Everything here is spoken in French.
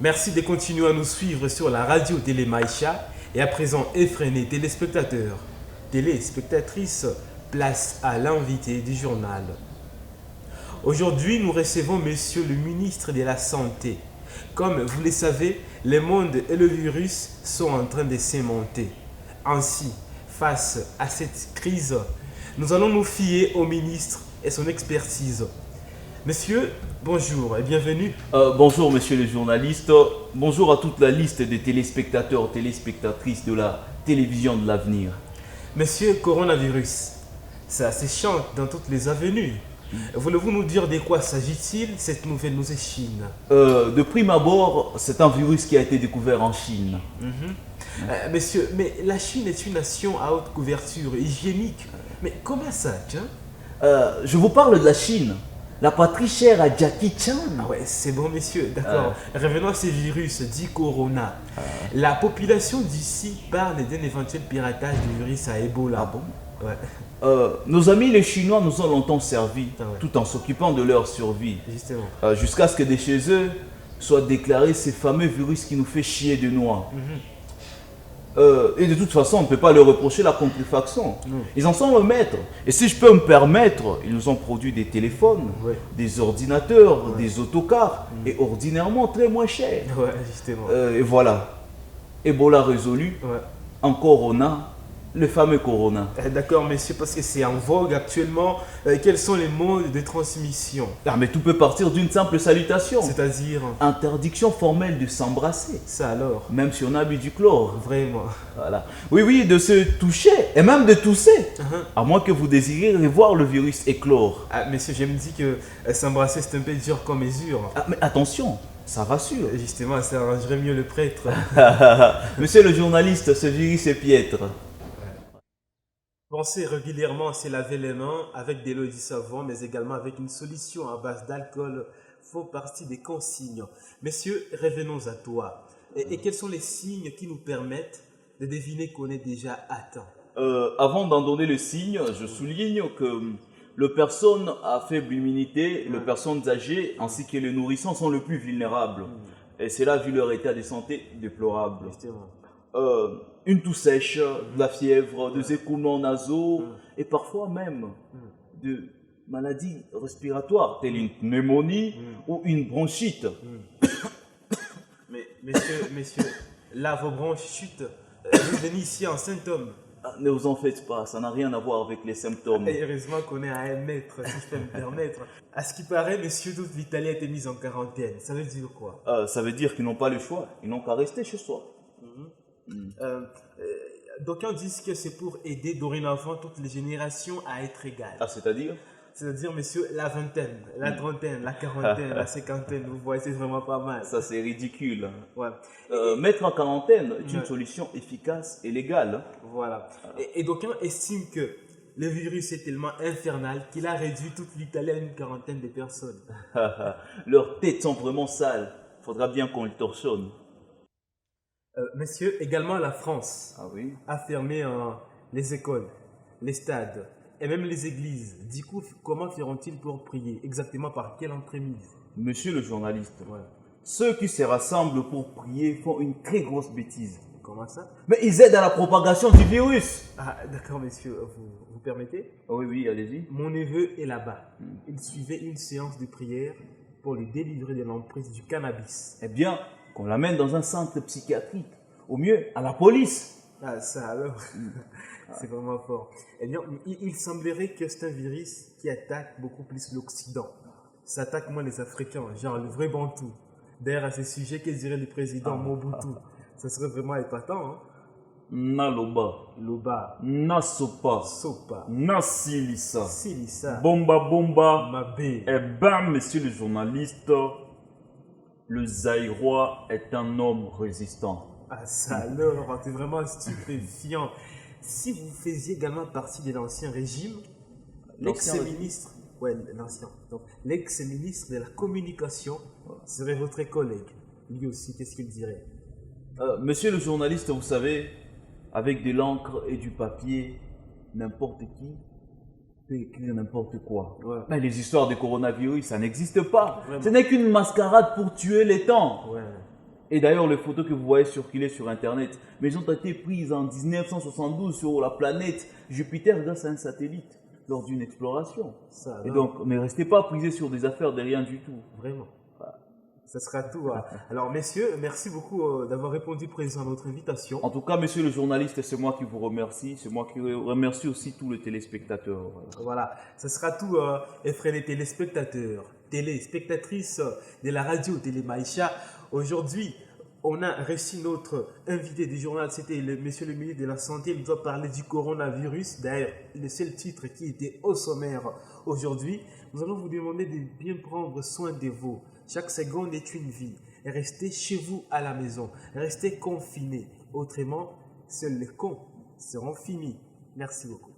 Merci de continuer à nous suivre sur la radio Télé Maïcha. Et à présent, effrénés téléspectateurs, téléspectatrices, place à l'invité du journal. Aujourd'hui, nous recevons Monsieur le ministre de la Santé. Comme vous le savez, le monde et le virus sont en train de s'aimanter. Ainsi, face à cette crise, nous allons nous fier au ministre et son expertise. Monsieur, bonjour et bienvenue. Bonjour monsieur le journaliste, bonjour à toute la liste des téléspectateurs, téléspectatrices de la télévision de l'avenir. Monsieur Coronavirus, ça se chante dans toutes les avenues. Voulez-vous nous dire de quoi s'agit-il, cette nouvelle nous Chine? De prime abord, c'est un virus qui a été découvert en Chine. Monsieur, mais la Chine est une nation à haute couverture hygiénique. Mais comment ça, tiens? Je vous parle de la Chine, la patrie chère à Jackie Chan. Ah ouais, c'est bon, messieurs, d'accord. Revenons à ce virus dit Corona. La population d'ici parle d'un éventuel piratage du virus à Ebola. Ah bon? Ouais, Nos amis les Chinois nous ont longtemps servi, Ah ouais. tout en s'occupant de leur survie, justement. jusqu'à ce que de chez eux soit déclaré ces fameux virus qui nous fait chier de noix. Et de toute façon, on ne peut pas leur reprocher la contrefaçon. Non. Ils en sont le maître. Et si je peux me permettre, ils nous ont produit des téléphones, Ouais. des ordinateurs, des autocars, et ordinairement très moins chers. Ouais, justement. Et voilà. Ebola résolu, Ouais. en Corona, le fameux Corona. D'accord, messieurs, parce que c'est en vogue actuellement. Quels sont les modes de transmission? Ah, mais tout peut partir d'une simple salutation. C'est-à-dire, Interdiction formelle de s'embrasser, ça alors, même si on a bu du chlore. vraiment. Voilà. Oui, oui, de se toucher, et même de tousser. Uh-huh. À moins que vous désiriez revoir le virus éclore. Ah, messieurs, je me dis que s'embrasser c'est un peu dur comme mesure. Ah, mais attention, ça rassure. Justement, ça arrangerait mieux le prêtre. Monsieur le journaliste, ce virus est piètre. Pensez régulièrement à se laver les mains avec de l'eau et du savon, mais également avec une solution à base d'alcool font partie des consignes. Messieurs, revenons à toi. Et quels sont les signes qui nous permettent de deviner qu'on est déjà atteint? Avant d'en donner le signe, je souligne que les personnes à faible immunité, les personnes âgées ainsi que les nourrissons sont les plus vulnérables. Et c'est là vu leur état de santé déplorable. Justement. Une toux sèche, de la fièvre, des écoulements nasaux et parfois même de maladies respiratoires telles une pneumonie ou une bronchite. Mais, messieurs, là, vos bronches chutent. Vous venez ici en symptômes. Ah, ne vous en faites pas, ça n'a rien à voir avec les symptômes. Et heureusement qu'on est à 1 mètre, si je peux me permettre. À ce qui paraît, messieurs, toute l'Italie a été mise en quarantaine. Ça veut dire quoi? Ça veut dire qu'ils n'ont pas le choix, ils n'ont qu'à rester chez soi. D'aucuns disent que c'est pour aider dorénavant toutes les générations à être égales. Ah, c'est-à-dire? C'est-à-dire, messieurs, la vingtaine, la trentaine, la quarantaine, la cinquantaine, vous voyez, c'est vraiment pas mal. Ça, c'est ridicule. Ouais. Mettre en quarantaine est une Ouais. solution efficace et légale. Voilà. Et d'aucuns estiment que le virus est tellement infernal qu'il a réduit toute l'Italie à une quarantaine de personnes. Leurs têtes sont vraiment sales. Faudra bien qu'on les torchonne. Messieurs, également la France Ah oui? a fermé les écoles, les stades et même les églises. Du coup, comment feront-ils pour prier? Exactement par quelle entremise? Monsieur le journaliste, Ouais. ceux qui se rassemblent pour prier font une très grosse bêtise. Comment ça? Mais ils aident à la propagation du virus. Ah, d'accord, messieurs, vous permettez? Ah oui, oui, allez-y. Mon neveu est là-bas. Il suivait une séance de prière pour le délivrer de l'emprise du cannabis. Eh bien, qu'on l'amène dans un centre psychiatrique. Au mieux, à la police. Ah, ça alors, c'est vraiment fort. Eh bien, il semblerait que c'est un virus qui attaque beaucoup plus l'Occident. Ça attaque moins les Africains, genre le vrai Bantou. D'ailleurs, à ce sujet, que dirait le président Mobutu? Ça serait vraiment épatant, hein? Naloba, Loba, Nasopa, Sopa, Nasilisa, Silissa, Bomba Bomba. Mabé. Eh ben, monsieur le journaliste, le Zaïrois est un homme résistant. Ah, ça alors, c'est vraiment stupéfiant. Si vous faisiez également partie de l'ancien régime, l'ex-ministre, ouais, l'ancien, donc l'ex-ministre de la communication serait votre collègue. Lui aussi, qu'est-ce qu'il dirait? Monsieur le journaliste, vous savez, avec de l'encre et du papier, n'importe qui peut écrire n'importe quoi. Ouais. Mais les histoires de coronavirus, ça n'existe pas. Vraiment. Ce n'est qu'une mascarade pour tuer les temps. Ouais. Et d'ailleurs, les photos que vous voyez circuler sur Internet, mais elles ont été prises en 1972 sur la planète Jupiter grâce à un satellite lors d'une exploration. Ça, Et non, donc, ne restez pas prisés sur des affaires de rien du tout. vraiment. Ça sera tout. Alors, messieurs, merci beaucoup d'avoir répondu présent à notre invitation. En tout cas, monsieur le journaliste, c'est moi qui vous remercie. C'est moi qui remercie aussi tous les téléspectateurs. Voilà, ça sera tout, effrayés téléspectateurs, téléspectatrices de la radio Télé Maïcha. Aujourd'hui, on a reçu notre invité du journal, c'était monsieur le ministre de la Santé. Il nous a parlé du coronavirus. D'ailleurs, le seul titre qui était au sommaire aujourd'hui. Nous allons vous demander de bien prendre soin de vous. Chaque seconde est une vie. Et restez chez vous à la maison. Restez confinés. Autrement, seuls les cons seront finis. Merci beaucoup.